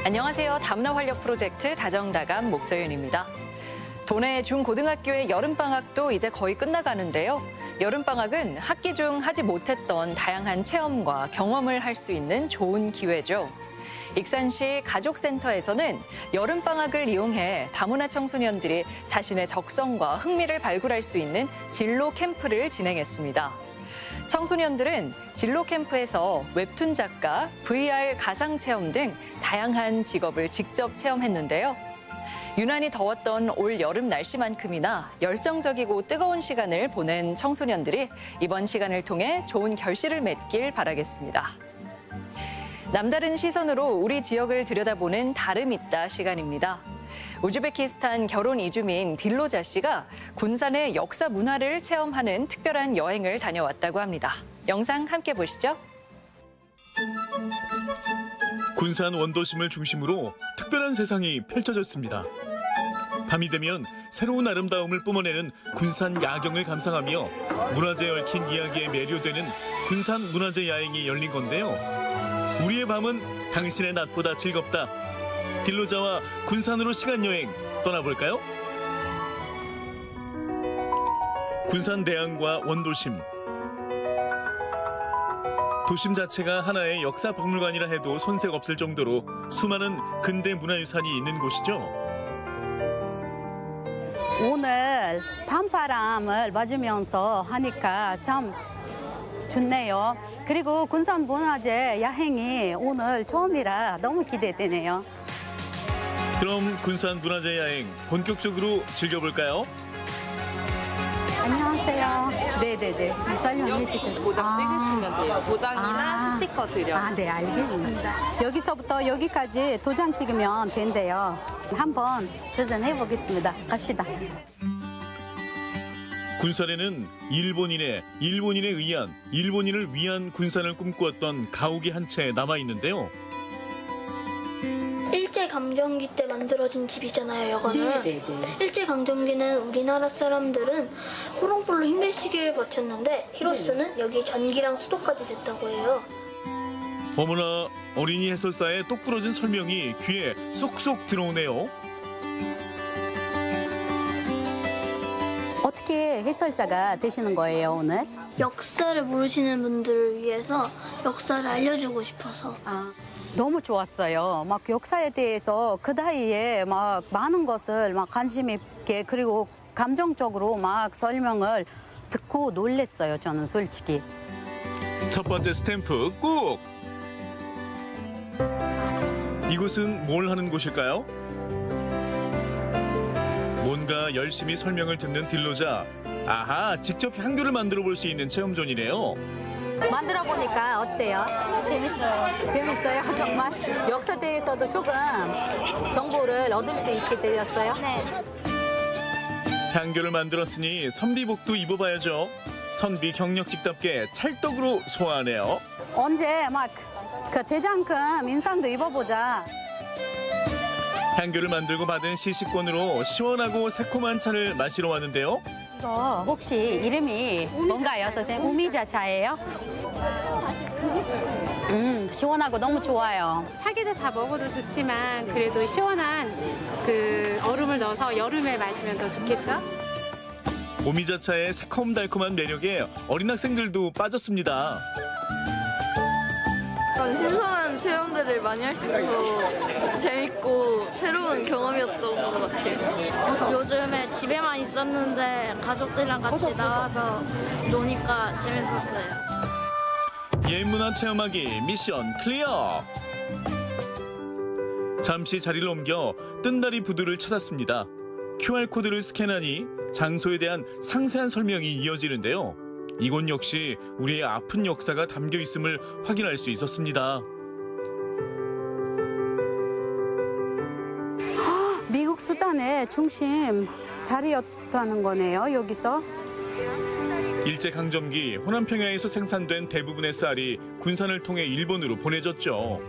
안녕하세요. 다문화 활력 프로젝트 다정다감 목서윤입니다. 도내 중고등학교의 여름방학도 이제 거의 끝나가는데요. 여름방학은 학기 중 하지 못했던 다양한 체험과 경험을 할 수 있는 좋은 기회죠. 익산시 가족센터에서는 여름방학을 이용해 다문화 청소년들이 자신의 적성과 흥미를 발굴할 수 있는 진로 캠프를 진행했습니다. 청소년들은 진로 캠프에서 웹툰 작가, VR 가상 체험 등 다양한 직업을 직접 체험했는데요. 유난히 더웠던 올 여름 날씨만큼이나 열정적이고 뜨거운 시간을 보낸 청소년들이 이번 시간을 통해 좋은 결실을 맺길 바라겠습니다. 남다른 시선으로 우리 지역을 들여다보는 다름 있다 시간입니다. 우즈베키스탄 결혼 이주민 딜로자 씨가 군산의 역사 문화를 체험하는 특별한 여행을 다녀왔다고 합니다. 영상 함께 보시죠. 군산 원도심을 중심으로 특별한 세상이 펼쳐졌습니다. 밤이 되면 새로운 아름다움을 뿜어내는 군산 야경을 감상하며 문화재에 얽힌 이야기에 매료되는 군산 문화재 야행이 열린 건데요. 우리의 밤은 당신의 낮보다 즐겁다. 딜로자와 군산으로 시간여행 떠나볼까요? 군산 대항과 원도심. 도심 자체가 하나의 역사 박물관이라 해도 손색 없을 정도로 수많은 근대 문화유산이 있는 곳이죠. 오늘 밤바람을 맞으면서 하니까 참 좋네요. 그리고 군산 문화재 야행이 오늘 처음이라 너무 기대되네요. 그럼 군산 문화재 야행 본격적으로 즐겨볼까요? 안녕하세요. 네네네. 좀 설명해 주세요. 도장 찍으시면 돼요. 도장이나 스티커 드려요. 네, 알겠습니다. 여기서부터 여기까지 도장 찍으면 된대요. 한번 도전해 보겠습니다. 갑시다. 군산에는 일본인에 의한, 일본인을 위한 군산을 꿈꾸었던 가옥이 한 채 남아있는데요. 일제강점기 때 만들어진 집이잖아요, 이거는. 일제강점기는 우리나라 사람들은 호롱불로 힘든 시기를 버텼는데 히로스는 여기 전기랑 수도까지 됐다고 해요. 어머나, 어린이 해설사의 똑부러진 설명이 귀에 쏙쏙 들어오네요. 어떻게 해설자가 되시는 거예요, 오늘? 역사를 모르시는 분들을 위해서 역사를 알려주고 싶어서. 너무 좋았어요. 막 역사에 대해서 그 나이에 막 많은 것을 막 관심 있게 그리고 감정적으로 막 설명을 듣고 놀랬어요. 저는 솔직히. 첫 번째 스탬프 꾹! 이곳은 뭘 하는 곳일까요? 뭔가 열심히 설명을 듣는 딜로자. 아하, 직접 향교를 만들어 볼 수 있는 체험존이네요. 만들어 보니까 어때요? 재밌어요. 재밌어요, 정말? 역사에 대해서도 조금 정보를 얻을 수 있게 되었어요? 네. 향교를 만들었으니 선비복도 입어봐야죠. 선비 경력직답게 찰떡으로 소화하네요. 언제 막 그 대장금 인상도 입어보자. 향교를 만들고 받은 시식권으로 시원하고 새콤한 차를 마시러 왔는데요. 이거 혹시 이름이 뭔가요, 선생님? 우미자차예요? 시원하고 너무 좋아요. 사계절 다 먹어도 좋지만 그래도 시원한 그 얼음을 넣어서 여름에 마시면 더 좋겠죠? 오미자차의 새콤달콤한 매력에 어린 학생들도 빠졌습니다. 신선한 체험들을 많이 할 수 있어서 재밌고 새로운 경험이었던 것 같아요. 요즘에 집에만 있었는데 가족들이랑 같이 나와서 노니까 재밌었어요. 옛문화 체험하기 미션 클리어! 잠시 자리를 옮겨 뜬다리 부두를 찾았습니다. QR코드를 스캔하니 장소에 대한 상세한 설명이 이어지는데요. 이곳 역시 우리의 아픈 역사가 담겨 있음을 확인할 수 있었습니다. 미국 수단의 중심 자리였다는 거네요, 여기서. 일제강점기 호남평야에서 생산된 대부분의 쌀이 군산을 통해 일본으로 보내졌죠.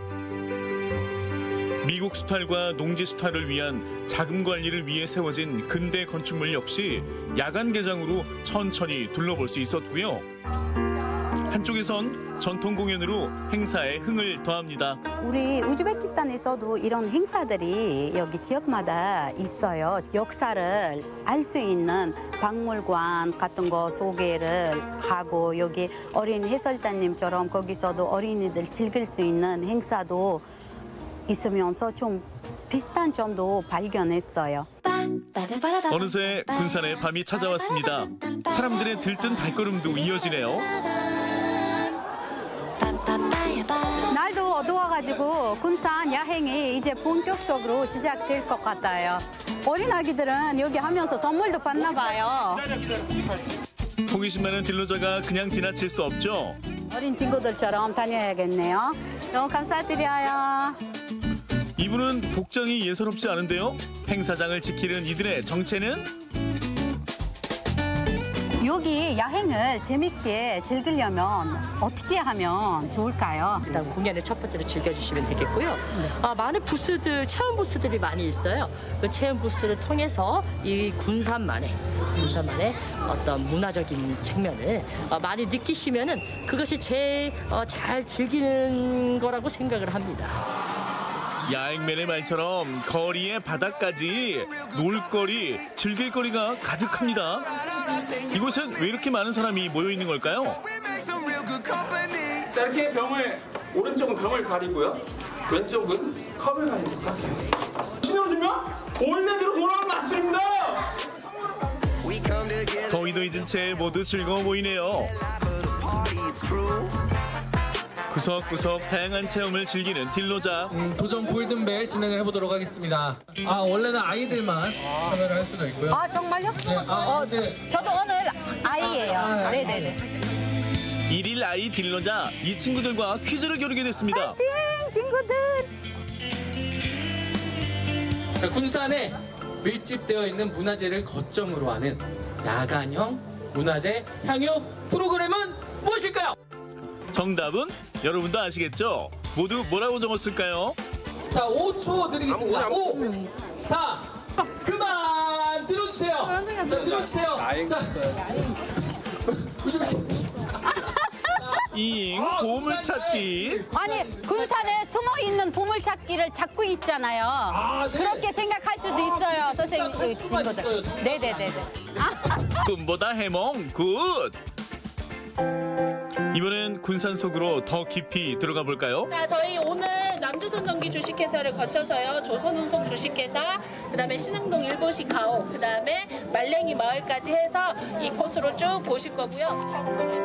미국 수탈과 농지 수탈을 위한 자금 관리를 위해 세워진 근대 건축물 역시 야간 개장으로 천천히 둘러볼 수 있었고요. 한쪽에선 전통 공연으로 행사에 흥을 더합니다. 우리 우즈베키스탄에서도 이런 행사들이 여기 지역마다 있어요. 역사를 알 수 있는 박물관 같은 거 소개를 하고 여기 어린 해설자님처럼 거기서도 어린이들 즐길 수 있는 행사도 있으면서 좀 비슷한 점도 발견했어요. 어느새 군산에 밤이 찾아왔습니다. 사람들의 들뜬 발걸음도 이어지네요. 날도 어두워가지고 군산 야행이 이제 본격적으로 시작될 것 같아요. 어린 아기들은 여기 하면서 선물도 받나 봐요. 호기심 많은 딜러자가 그냥 지나칠 수 없죠. 어린 친구들처럼 다녀야겠네요. 너무 감사드려요. 이분은 복장이 예사롭지 않은데요. 행사장을 지키는 이들의 정체는? 여기 야행을 재밌게 즐기려면 어떻게 하면 좋을까요? 일단 공연을 첫 번째로 즐겨주시면 되겠고요. 많은 부스들, 체험 부스들이 많이 있어요. 그 체험 부스를 통해서 이 군산만의 어떤 문화적인 측면을 많이 느끼시면은 그것이 제일 잘 즐기는 거라고 생각을 합니다. 야행맨의 말처럼 거리의 바닥까지 놀거리, 즐길거리가 가득합니다. 이곳엔 왜 이렇게 많은 사람이 모여 있는 걸까요? 자, 이렇게 오른쪽은 병을 가리고요. 왼쪽은 컵을 가리고 같아요. 신호주면 원래대로 돌아가는 낮술입니다. 더위도 잊은 채 모두 즐거워 보이네요. 구석구석 다양한 체험을 즐기는 딜러자. 도전 골든벨 진행을 해보도록 하겠습니다. 원래는 아이들만 참여를 할 수가 있고요. 정말요? 네. 저도 오늘 아이예요. 네네네. 일일 아이 딜러자 이 친구들과 퀴즈를 겨루게 됐습니다. 파이팅 친구들. 자, 군산에 밀집되어 있는 문화재를 거점으로 하는 야간형 문화재 향유 프로그램은 무엇일까요? 정답은 여러분도 아시겠죠? 모두 뭐라고 적었을까요? 자, 5초 드리겠습니다. 5, 4, 그만 들어주세요. 자, 들어주세요. 자, 이잉 보물찾기. 아니 군산에 숨어있는 보물찾기를 찾고 있잖아요. 네. 그렇게 생각할 수도 있어요. 선생님 친구들. 네네네네. 꿈보다 해몽 굿. 이번엔 군산 속으로 더 깊이 들어가 볼까요? 자, 저희 오늘 남조선 전기 주식회사를 거쳐서요. 조선운송 주식회사, 그다음에 신흥동 일보식 가옥, 그다음에 말랭이 마을까지 해서 이 코스로 쭉 보실 거고요.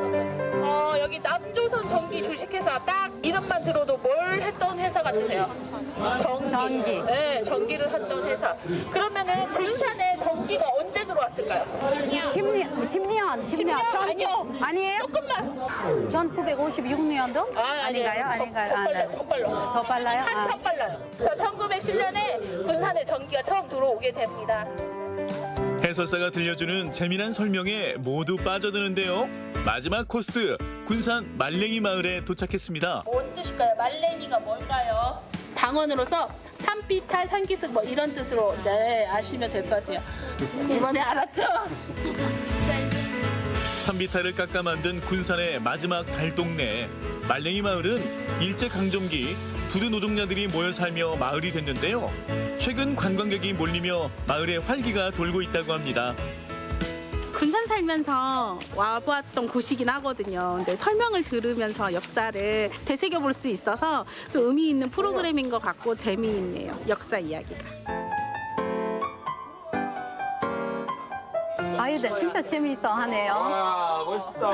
여기 남조선 전기 주식회사 딱 이름만 들어도 뭘 했던 회사 같으세요? 전기. 네, 전기를 했던 회사. 그러면은 군산에 전기가 언제 들어왔을까요? 10년. 아니에요? 조금만. 1956년도? 아닌가요? 더 빨라요? 한참 빨라요. 자, 1907년에 군산에 전기가 처음 들어오게 됩니다. 해설사가 들려주는 재미난 설명에 모두 빠져드는데요. 마지막 코스 군산 말랭이 마을에 도착했습니다. 뭔 뜻일까요? 말랭이가 뭘까요? 방언으로서 산비탈, 산기슭 뭐 이런 뜻으로 이제 아시면 될 것 같아요. 이번에 알았죠? 산비탈을 깎아 만든 군산의 마지막 달동네 말랭이 마을은 일제강점기 부두 노동자들이 모여 살며 마을이 됐는데요. 최근 관광객이 몰리며 마을에 활기가 돌고 있다고 합니다. 군산 살면서 와보았던 곳이긴 하거든요. 근데 설명을 들으면서 역사를 되새겨볼 수 있어서 좀 의미 있는 프로그램인 것 같고 재미있네요. 역사 이야기가. 아이들 진짜 재미있어 하네요. 와, 멋있다.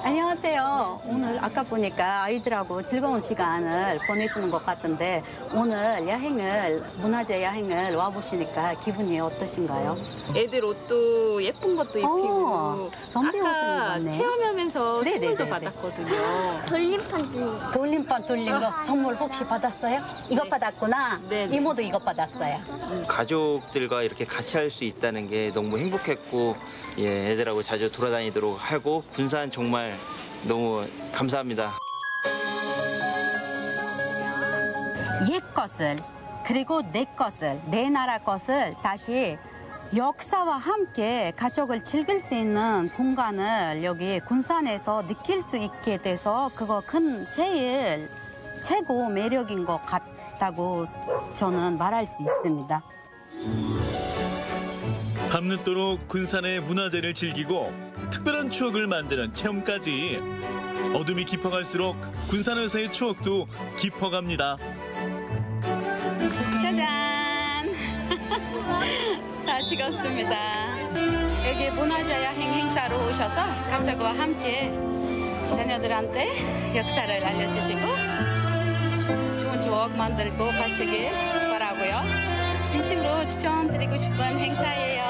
안녕하세요. 오늘 아까 보니까 아이들하고 즐거운 시간을 보내시는 것 같은데 오늘 문화재 야행을 와보시니까 기분이 어떠신가요? 애들 옷도 예쁜 것도 입히고 선비 옷을 아까 입었네. 체험하면서 네네네네. 선물도 받았거든요. 돌림판 뚫린 거 선물 혹시 받았어요? 이거 받았구나. 네네. 이모도 이거 받았어요. 가족들과 이렇게 같이 할 수 있다는 게 너무 행복했고 애들하고 자주 돌아다니도록 하고 군산 정말 너무 감사합니다. 옛 것을 그리고 내 것을 내 나라 것을 다시 역사와 함께 가족을 즐길 수 있는 공간을 여기 군산에서 느낄 수 있게 돼서 그거 제일 최고 매력인 것 같다고 저는 말할 수 있습니다. 밤늦도록 군산의 문화재를 즐기고 특별한 추억을 만드는 체험까지. 어둠이 깊어갈수록 군산에서의 추억도 깊어갑니다. 짜잔! 다 찍었습니다. 여기 문화재 여행 행사로 오셔서 가족과 함께 자녀들한테 역사를 알려주시고 좋은 추억 만들고 가시길 바라고요. 진심으로 추천드리고 싶은 행사예요.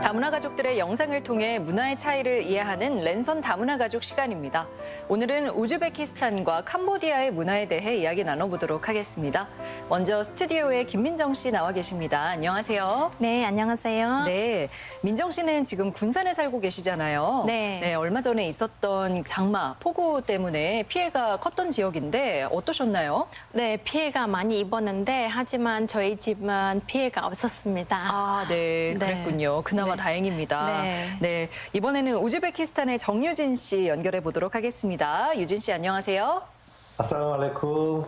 다문화 가족들의 영상을 통해 문화의 차이를 이해하는 랜선 다문화 가족 시간입니다. 오늘은 우즈베키스탄과 캄보디아의 문화에 대해 이야기 나눠보도록 하겠습니다. 먼저 스튜디오에 김민정 씨 나와 계십니다. 안녕하세요. 네, 안녕하세요. 네, 민정 씨는 지금 군산에 살고 계시잖아요. 네. 얼마 전에 있었던 장마, 폭우 때문에 피해가 컸던 지역인데 어떠셨나요? 네, 피해가 많이 입었는데 하지만 저희 집은 피해가 없었습니다. 아, 네, 그랬군요. 그나마 다행입니다. 네, 이번에는 우즈베키스탄의 정유진 씨 연결해 보도록 하겠습니다. 유진 씨 안녕하세요. 아살라말레쿰,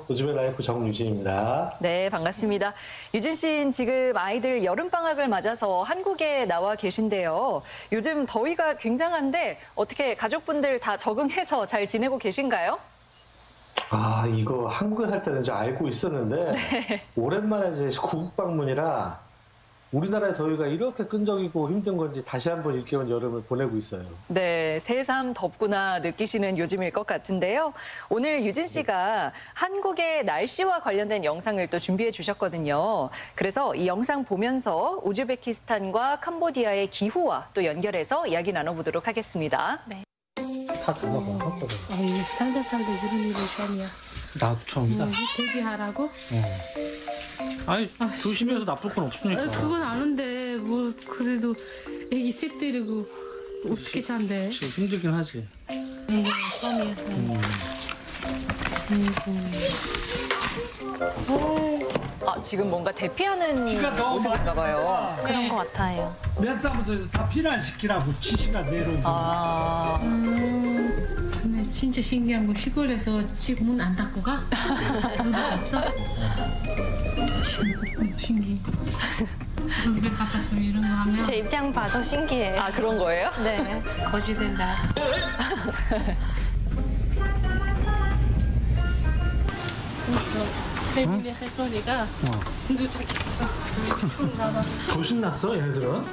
우즈베 라이프 정유진입니다. 네, 반갑습니다. 유진 씨는 지금 아이들 여름방학을 맞아서 한국에 나와 계신데요. 요즘 더위가 굉장한데 어떻게 가족분들 다 적응해서 잘 지내고 계신가요? 아, 이거 한국에 살 때는 이제 알고 있었는데 오랜만에 이제 고국 방문이라 우리나라의 더위가 이렇게 끈적이고 힘든 건지 다시 한번 일겨운 여름을 보내고 있어요. 네, 새삼 덥구나 느끼시는 요즘일 것 같은데요. 오늘 유진 씨가 한국의 날씨와 관련된 영상을 또 준비해 주셨거든요. 그래서 이 영상 보면서 우즈베키스탄과 캄보디아의 기후와 또 연결해서 이야기 나눠보도록 하겠습니다. 네. 다 들어가고 아유, 살다 이런 일이 처음이야. 나도 처음이다. 데뷔하라고? 아니, 조심해서 나쁠 건 없으니까. 그건 아는데 뭐 그래도 애기 셋 데리고 어떻게 잔대? 힘들긴 하지. 처음이야. 아, 지금 뭔가 대피하는 모습인가 봐요. 그런 것 같아요. 몇 살부터 다 피난시키라고 지시가 내려오고. 근데 진짜 신기한 거 시골에서 집 문 안 닫고 가? 누구 없어? 신기해. 집에 갔다 왔으면 이런 거 하면. 제 입장 봐도 신기해요. 아, 그런 거예요? 네. 거지된다. 배불리 햇소리가 도착했어. 더 신났어, 얘네들은?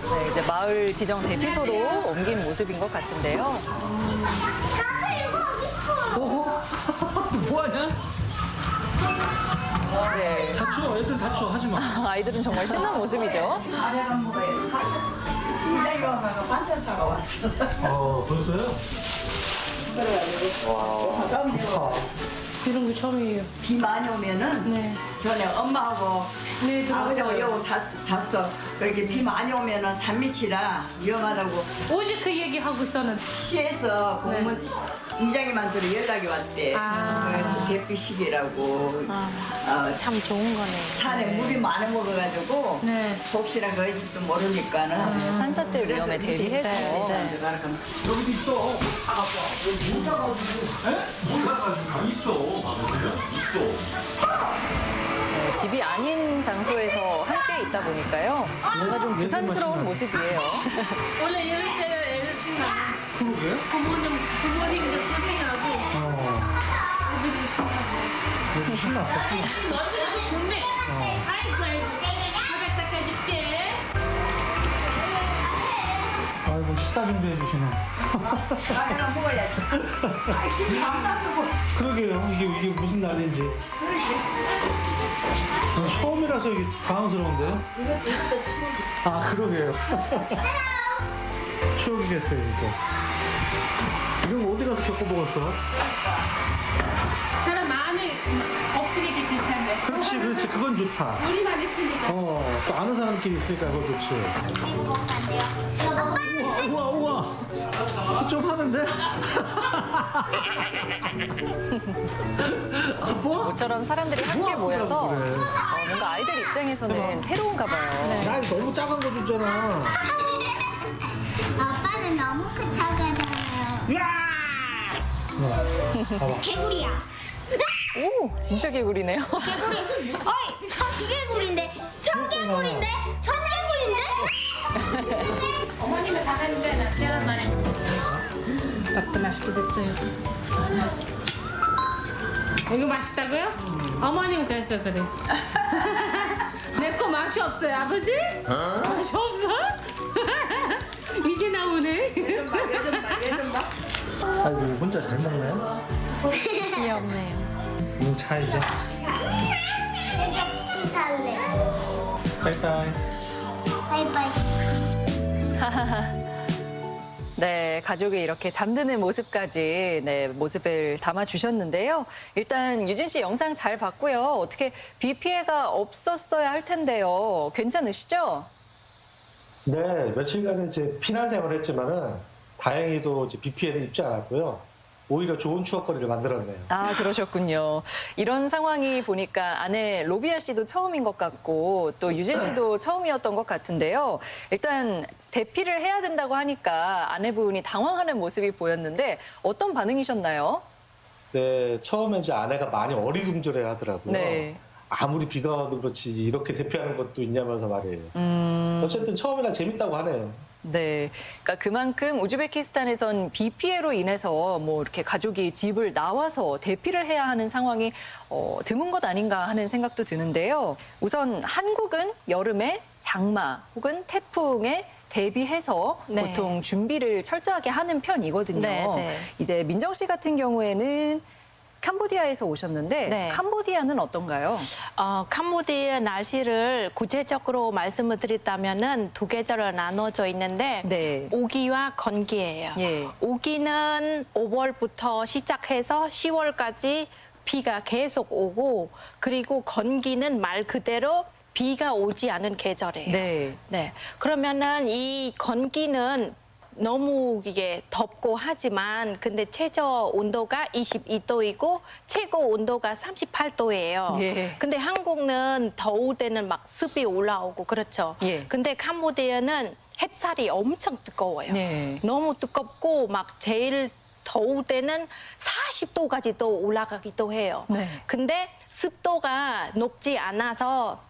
네, 이제 마을 지정 대피소로 옮긴 모습인 것 같은데요. 뭐하냐? 네. 다쳐, 애들 다쳐, 하지 마. 아이들은 정말 신난 모습이죠. 반찬사가 왔어. 벌써요? 이런 거 처음이에요. 비 많이 오면은 전에 엄마하고 아버지하고 여기 잤어. 그렇게 비 많이 오면은 산밑이라 위험하다고. 어제 그 얘기 하고 있었는데. 시에서 공문 이장님한테 연락이 왔대. 그래서 대피 시기라고. 참 좋은 거네. 산에 물이 많이 먹어가지고 혹시나 그 집도 모르니까는 산사태 위험에 대비해서. 여기도 있어. 네, 집이 아닌 장소에서 함께 있다 보니까요. 뭔가 좀 부산스러운 모습이에요. 원래 이럴 때는 애들 신나. 그러게? 부모님들 고생하고 애들이 신나고. 얘도 신났어. 너희들 좋네. 아이고 밥에 닦아줄게. 아이고, 식사 준비해 주시네. 나는 먹어야지. 지금 밥도 고 그러게요. 이게 무슨 날인지. 처음이라서 이게 당황스러운데요? 이것도 추억이. 아, 그러게요. 추억이겠어요, 진짜. 이런 거 어디 가서 겪어보겠어? 사람 많이 없으니까 괜찮네. 그렇지. 그건 좋다. 우리만 있으니까. 또 아는 사람끼리 있으니까 그거 좋지. 우와. 좀 하는데? 모처럼 사람들이 함께 모여서 뭔가 아이들 입장에서는 새로운가 봐요. 나 너무 작은 거 줬잖아. 아빠는 너무 큰 작아잖아요. 개구리야. 오, 진짜 개구리네요. 개구리. 어이, 청개구리인데. 청개구리인데. 어머님은 다 했는데 나 계란말이 먹었어요. 밥도 맛있게 됐어요. 이거 맛있다고요? 어머님 그래서 그래. 내 거 맛이 없어요, 아버지? 맛이 없어? 이제 나오네. 얘 좀 봐. 아이고 혼자 잘 먹네. 귀엽네요. 차 이제. 내가 치살래. 바이바이. 바이바이. 네, 가족이 이렇게 잠드는 모습까지 모습을 담아주셨는데요. 일단 유진 씨 영상 잘 봤고요. 어떻게 비 피해가 없었어야 할 텐데요. 괜찮으시죠? 네, 며칠간 이제 피난 생활을 했지만은 다행히도 이제 비 피해를 입지 않았고요. 오히려 좋은 추억거리를 만들었네요. 아, 그러셨군요. 이런 상황이 보니까 아내 로비아 씨도 처음인 것 같고 또 유진 씨도 처음이었던 것 같은데요. 일단 대피를 해야 된다고 하니까 아내분이 당황하는 모습이 보였는데 어떤 반응이셨나요? 네, 처음에 이제 아내가 많이 어리둥절해 하더라고요. 네. 아무리 비가 와도 그렇지 이렇게 대피하는 것도 있냐면서 말이에요. 어쨌든 처음이라 재밌다고 하네요. 네, 그러니까 그만큼 우즈베키스탄에선 비 피해로 인해서 뭐 이렇게 가족이 집을 나와서 대피를 해야 하는 상황이 드문 것 아닌가 하는 생각도 드는데요. 우선 한국은 여름에 장마 혹은 태풍에 대비해서 보통 준비를 철저하게 하는 편이거든요. 네. 이제 민정 씨 같은 경우에는 캄보디아에서 오셨는데 캄보디아는 어떤가요? 캄보디아 날씨를 구체적으로 말씀을 드린다면은 두 계절로 나눠져 있는데 오기와 건기예요. 오기는 5월부터 시작해서 10월까지 비가 계속 오고 그리고 건기는 말 그대로 비가 오지 않은 계절이에요. 그러면은 이 건기는 너무 이게 덥고 하지만 근데 최저 온도가 22도이고 최고 온도가 38도예요. 근데 한국은 더울 때는 막 습이 올라오고 그렇죠. 근데 캄보디아는 햇살이 엄청 뜨거워요. 너무 뜨겁고 막 제일 더울 때는 40도까지도 올라가기도 해요. 근데 습도가 높지 않아서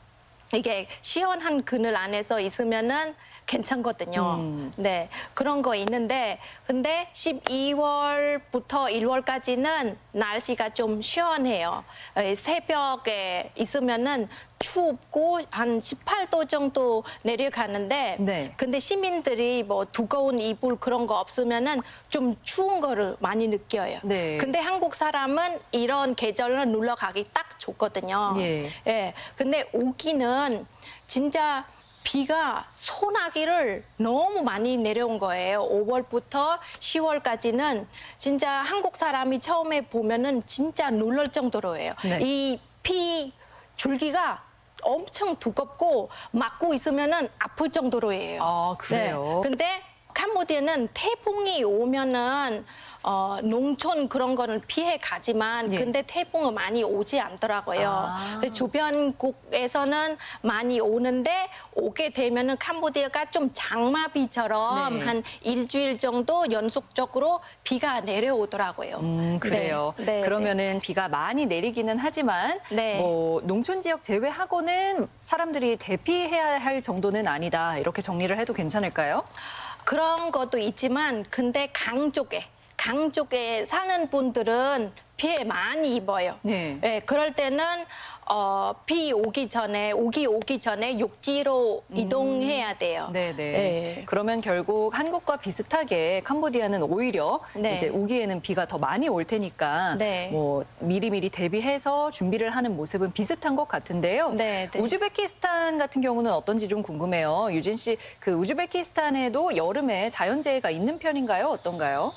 이게 시원한 그늘 안에서 있으면은 괜찮거든요. 네, 그런 거 있는데 근데 12월부터 1월까지는 날씨가 좀 시원해요. 새벽에 있으면은 춥고 한 18도 정도 내려가는데 근데 시민들이 뭐 두꺼운 이불 그런 거 없으면은 좀 추운 거를 많이 느껴요. 근데 한국 사람은 이런 계절은 놀러 가기 딱 좋거든요. 근데 오기는 진짜 비가 소나기를 너무 많이 내려온 거예요. 5월부터 10월까지는 진짜 한국 사람이 처음에 보면은 진짜 놀랄 정도로예요. 이 비 줄기가 엄청 두껍고 맞고 있으면은 아플 정도로예요. 아, 그래요? 근데 캄보디아는 태풍이 오면은 농촌 그런 거는 피해 가지만 근데 태풍은 많이 오지 않더라고요. 그래서 주변국에서는 많이 오는데 오게 되면은 캄보디아가 좀 장마비처럼 한 일주일 정도 연속적으로 비가 내려오더라고요. 그래요. 그러면은 비가 많이 내리기는 하지만 뭐 농촌 지역 제외하고는 사람들이 대피해야 할 정도는 아니다. 이렇게 정리를 해도 괜찮을까요? 그런 것도 있지만 근데 강 쪽에 사는 분들은 피해 많이 입어요. 그럴 때는 비 오기 전에 오기 전에 육지로 이동해야 돼요. 네네. 네. 그러면 결국 한국과 비슷하게 캄보디아는 오히려 네. 이제 우기에는 비가 더 많이 올 테니까 네. 뭐 미리미리 대비해서 준비를 하는 모습은 비슷한 것 같은데요. 네, 네. 우즈베키스탄 같은 경우는 어떤지 좀 궁금해요. 유진 씨, 그 우즈베키스탄에도 여름에 자연재해가 있는 편인가요? 어떤가요?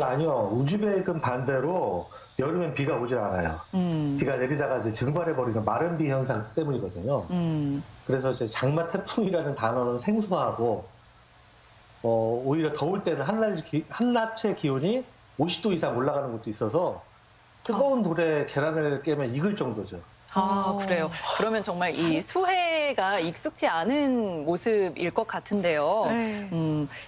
아니요. 우즈벡은 반대로 여름엔 비가 오질 않아요. 비가 내리다가 이제 증발해버리는 마른 비 현상 때문이거든요. 그래서 이제 장마 태풍이라는 단어는 생소하고 오히려 더울 때는 한낮의 기온이 50도 이상 올라가는 것도 있어서 뜨거운 돌에 계란을 깨면 익을 정도죠. 아, 그래요. 그러면 정말 이 수해가 익숙지 않은 모습일 것 같은데요. 네.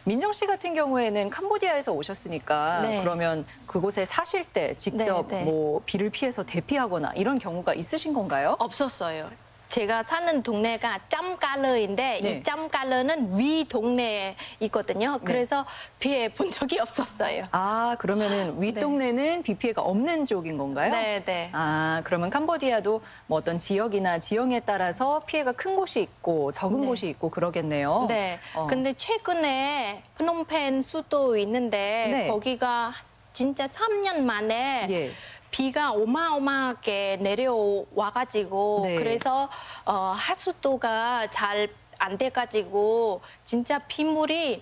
민정 씨 같은 경우에는 캄보디아에서 오셨으니까 네. 그러면 그곳에 사실 때 직접 네, 네. 뭐 비를 피해서 대피하거나 이런 경우가 있으신 건가요? 없었어요. 제가 사는 동네가 짬까르인데 네. 이 짬까르는 위 동네에 있거든요. 그래서 피해 본 적이 없었어요. 아, 그러면은 윗동네는 비 피해가 없는 쪽인 건가요? 네, 네. 아, 그러면 캄보디아도 뭐 어떤 지역이나 지형에 따라서 피해가 큰 곳이 있고 적은 네. 곳이 있고 그러겠네요. 네. 근데 최근에 프놈펜 수도 있는데 네. 거기가 진짜 3년 만에 예. 비가 어마어마하게 내려와가지고 네. 그래서 하수도가 잘 안 돼가지고 진짜 빗물이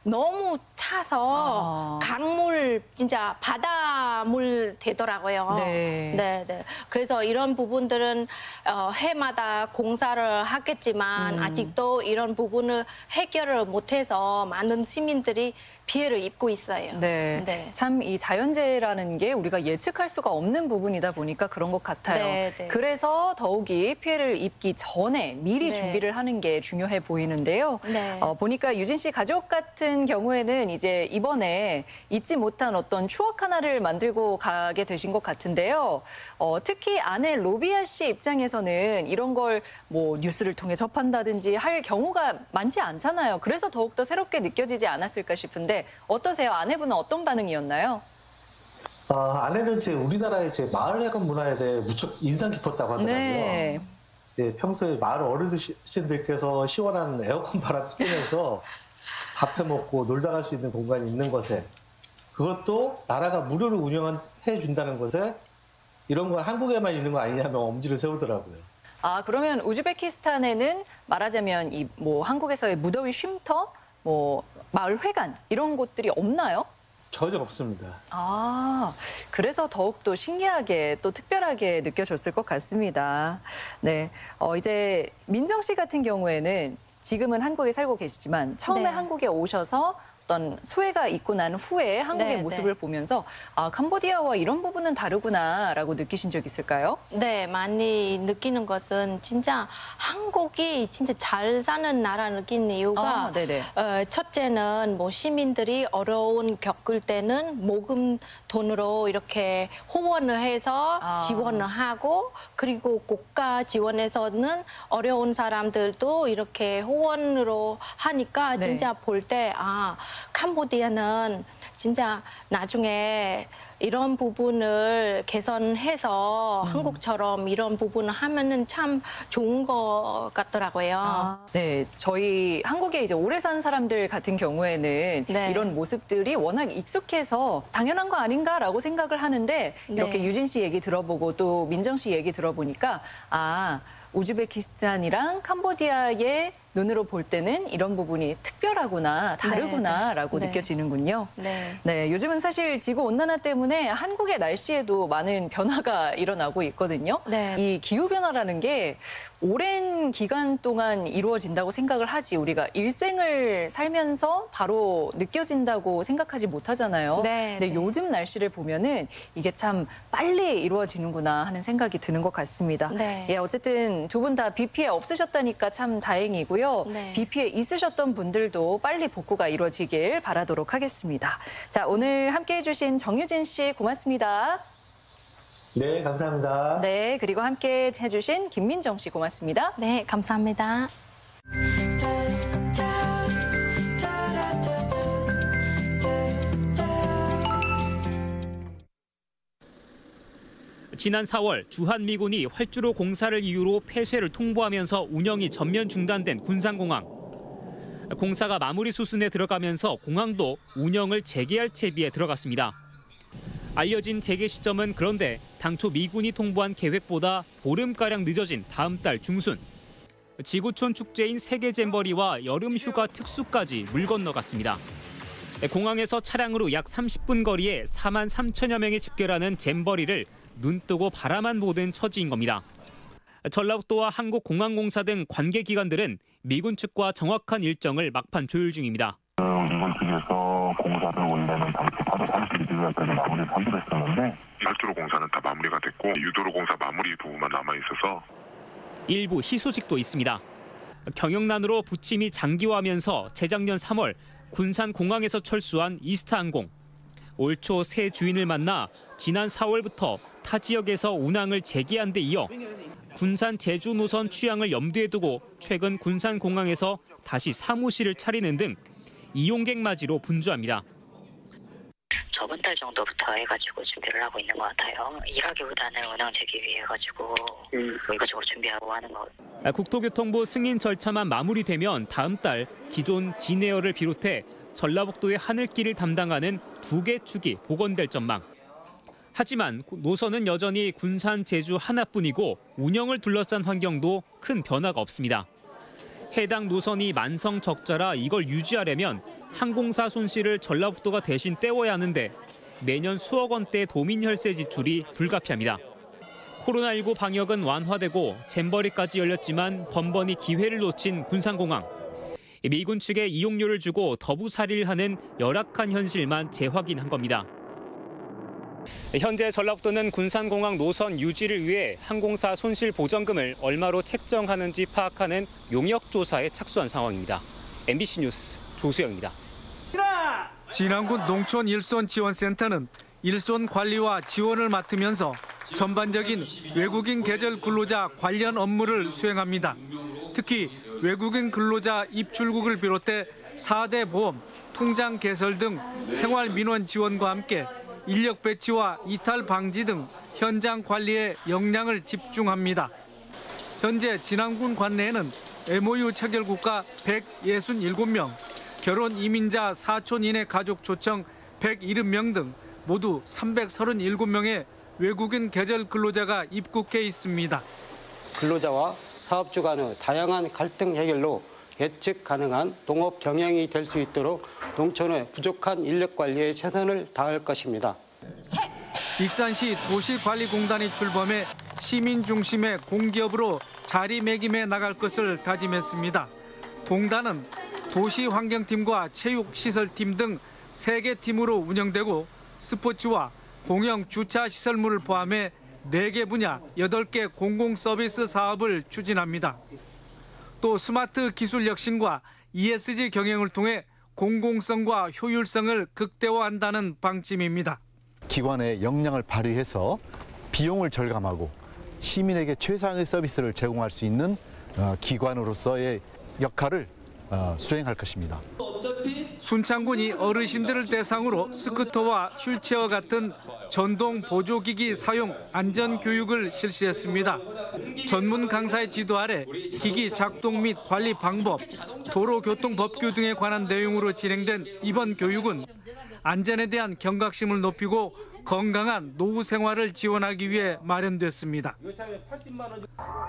너무 차서 강물 진짜 바다물 되더라고요. 네. 네, 네. 그래서 이런 부분들은 해마다 공사를 하겠지만 아직도 이런 부분을 해결을 못해서 많은 시민들이 피해를 입고 있어요. 네. 네. 참 이 자연재해라는 게 우리가 예측할 수가 없는 부분이다 보니까 그런 것 같아요. 네, 네. 그래서 더욱이 피해를 입기 전에 미리 네. 준비를 하는 게 중요해 보이는데요. 네. 보니까 유진 씨 가족 같은 경우에는 이제 이번에 잊지 못한 어떤 추억 하나를 만들고 가게 되신 것 같은데요. 특히 아내 로비아 씨 입장에서는 이런 걸 뭐 뉴스를 통해 접한다든지 할 경우가 많지 않잖아요. 그래서 더욱더 새롭게 느껴지지 않았을까 싶은데 어떠세요? 아내분은 어떤 반응이었나요? 아내는 이제 우리나라의 이제 마을 회관 문화에 대해 무척 인상 깊었다고 하더라고요. 네. 네, 평소에 마을 어르신들께서 시원한 에어컨 바람 쐬면서 밥해 먹고 놀다 갈 수 있는 공간이 있는 것에, 그것도 나라가 무료로 운영해 준다는 것에 이런 건 한국에만 있는 거 아니냐며 엄지를 세우더라고요. 아, 그러면 우즈베키스탄에는 말하자면 이 뭐 한국에서의 무더위 쉼터, 뭐 마을 회관 이런 곳들이 없나요? 전혀 없습니다. 아, 그래서 더욱더 신기하게 또 특별하게 느껴졌을 것 같습니다. 네, 이제 민정 씨 같은 경우에는 지금은 한국에 살고 계시지만 처음에 네. 한국에 오셔서 어떤 수해가 있고 난 후에 한국의 네, 모습을 네. 보면서 아, 캄보디아와 이런 부분은 다르구나라고 느끼신 적 있을까요? 네, 많이 느끼는 것은 진짜 한국이 진짜 잘 사는 나라 느끼는 이유가 네네. 첫째는 뭐 시민들이 어려운 겪을 때는 모금 돈으로 이렇게 후원을 해서 지원을 하고 그리고 국가 지원에서는 어려운 사람들도 이렇게 후원으로 하니까 네. 진짜 볼 때 캄보디아는 진짜 나중에 이런 부분을 개선해서 한국처럼 이런 부분을 하면은 참 좋은 것 같더라고요. 네, 저희 한국에 이제 오래 산 사람들 같은 경우에는 네. 이런 모습들이 워낙 익숙해서 당연한 거 아닌가라고 생각을 하는데 이렇게 네. 유진 씨 얘기 들어보고 또 민정 씨 얘기 들어보니까 아, 우즈베키스탄이랑 캄보디아의 눈으로 볼 때는 이런 부분이 특별하구나, 다르구나라고 네. 느껴지는군요. 네. 네, 요즘은 사실 지구온난화 때문에 한국의 날씨에도 많은 변화가 일어나고 있거든요. 네. 이 기후변화라는 게 오랜 기간 동안 이루어진다고 생각을 하지 우리가 일생을 살면서 바로 느껴진다고 생각하지 못하잖아요. 네, 근데 요즘 날씨를 보면은 이게 참 빨리 이루어지는구나 하는 생각이 드는 것 같습니다. 네. 예, 어쨌든 두 분 다 비 피해 없으셨다니까 참 다행이고요. 네. 비 피해 있으셨던 분들도 빨리 복구가 이루어지길 바라도록 하겠습니다. 자, 오늘 함께해 주신 정유진 씨 고맙습니다. 네, 감사합니다. 네, 그리고 함께 해주신 김민정 씨 고맙습니다. 네, 감사합니다. 지난 4월 주한미군이 활주로 공사를 이유로 폐쇄를 통보하면서 운영이 전면 중단된 군산공항. 공사가 마무리 수순에 들어가면서 공항도 운영을 재개할 채비에 들어갔습니다. 알려진 재개 시점은 그런데 당초 미군이 통보한 계획보다 보름가량 늦어진 다음 달 중순. 지구촌 축제인 세계 잼버리와 여름 휴가 특수까지 물 건너갔습니다. 공항에서 차량으로 약 30분 거리에 4만 3천여 명이 집결하는 잼버리를 눈뜨고 바라만 보던 처지인 겁니다. 전라북도와 한국공항공사 등 관계기관들은 미군 측과 정확한 일정을 막판 조율 중입니다. 미군 측에서 공사를 원래는 당시 8월 31일까지 마무리를 하기로 했었는데 활주로 공사는 다 마무리가 됐고 유도로 공사 마무리 부분만 남아있어서 일부 희소식도 있습니다. 경영난으로 부침이 장기화하면서 재작년 3월 군산공항에서 철수한 이스타항공. 올 초 새 주인을 만나 지난 4월부터 타 지역에서 운항을 재개한 데 이어 군산 제주 노선 취향을 염두에 두고 최근 군산공항에서 다시 사무실을 차리는 등 이용객 맞이로 분주합니다. 저번 달 정도부터 해가지고 준비를 하고 있는 것 같아요. 일하기보다는 운항 재개 위해 가지고 이것저것 준비하고 하는 것. 국토교통부 승인 절차만 마무리되면 다음 달 기존 진에어를 비롯해 전라북도의 하늘길을 담당하는 2개 축이 복원될 전망. 하지만 노선은 여전히 군산, 제주 하나뿐이고 운영을 둘러싼 환경도 큰 변화가 없습니다. 해당 노선이 만성적자라 이걸 유지하려면 항공사 손실을 전라북도가 대신 떼워야 하는데 매년 수억 원대 도민 혈세 지출이 불가피합니다. 코로나19 방역은 완화되고 잼버리까지 열렸지만 번번이 기회를 놓친 군산공항. 미군 측에 이용료를 주고 더부살이를 하는 열악한 현실만 재확인한 겁니다. 현재 전라북도는 군산공항 노선 유지를 위해 항공사 손실 보전금을 얼마로 책정하는지 파악하는 용역 조사에 착수한 상황입니다. MBC 뉴스 조수영입니다. 진안군 농촌 일손 지원센터는 일손 관리와 지원을 맡으면서 전반적인 외국인 계절 근로자 관련 업무를 수행합니다. 특히 외국인 근로자 입출국을 비롯해 4대 보험, 통장 개설 등 생활 민원 지원과 함께 인력 배치와 이탈 방지 등 현장 관리에 역량을 집중합니다. 현재 진안군 관내에는 MOU 체결 국가 167명, 결혼 이민자 사촌 이내 가족 초청 170명 등 모두 337명의 외국인 계절 근로자가 입국해 있습니다. 근로자와 사업주 간의 다양한 갈등 해결로 예측 가능한 농업 경영이 될 수 있도록 농촌의 부족한 인력 관리에 최선을 다할 것입니다. 익산시 도시관리공단이 출범해 시민 중심의 공기업으로 자리매김해 나갈 것을 다짐했습니다. 공단은 도시환경팀과 체육시설팀 등 3개 팀으로 운영되고 스포츠와 공영 주차시설물을 포함해 4개 분야 8개 공공서비스 사업을 추진합니다. 또 스마트 기술 혁신과 ESG 경영을 통해 공공성과 효율성을 극대화한다는 방침입니다. 기관의 역량을 발휘해서 비용을 절감하고 시민에게 최상의 서비스를 제공할 수 있는 기관으로서의 역할을 수행할 것입니다. 순창군이 어르신들을 대상으로 스쿠터와 휠체어 같은 전동 보조기기 사용 안전교육을 실시했습니다. 전문 강사의 지도 아래 기기 작동 및 관리 방법, 도로교통법규 등에 관한 내용으로 진행된 이번 교육은 안전에 대한 경각심을 높이고 건강한 노후 생활을 지원하기 위해 마련됐습니다.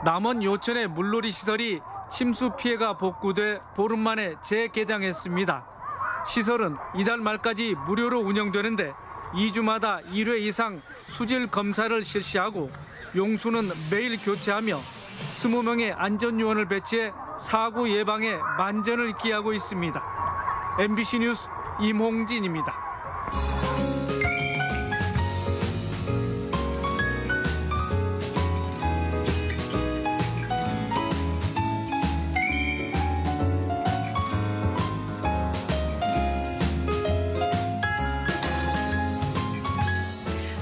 남원 요천의 물놀이 시설이 침수 피해가 복구돼 보름 만에 재개장했습니다. 시설은 이달 말까지 무료로 운영되는데 2주마다 1회 이상 수질 검사를 실시하고 용수는 매일 교체하며 20명의 안전요원을 배치해 사고 예방에 만전을 기하고 있습니다. MBC 뉴스 임홍진입니다.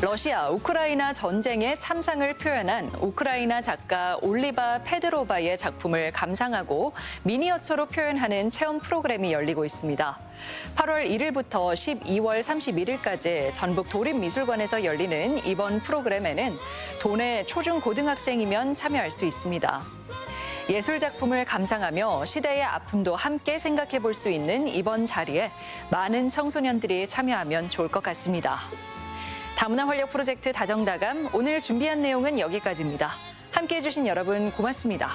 러시아, 우크라이나 전쟁의 참상을 표현한 우크라이나 작가 올리바 페드로바의 작품을 감상하고 미니어처로 표현하는 체험 프로그램이 열리고 있습니다. 8월 1일부터 12월 31일까지 전북 도립미술관에서 열리는 이번 프로그램에는 도내 초중 고등학생이면 참여할 수 있습니다. 예술 작품을 감상하며 시대의 아픔도 함께 생각해 볼 수 있는 이번 자리에 많은 청소년들이 참여하면 좋을 것 같습니다. 다문화 활력 프로젝트 다정다감 오늘 준비한 내용은 여기까지입니다. 함께해 주신 여러분 고맙습니다.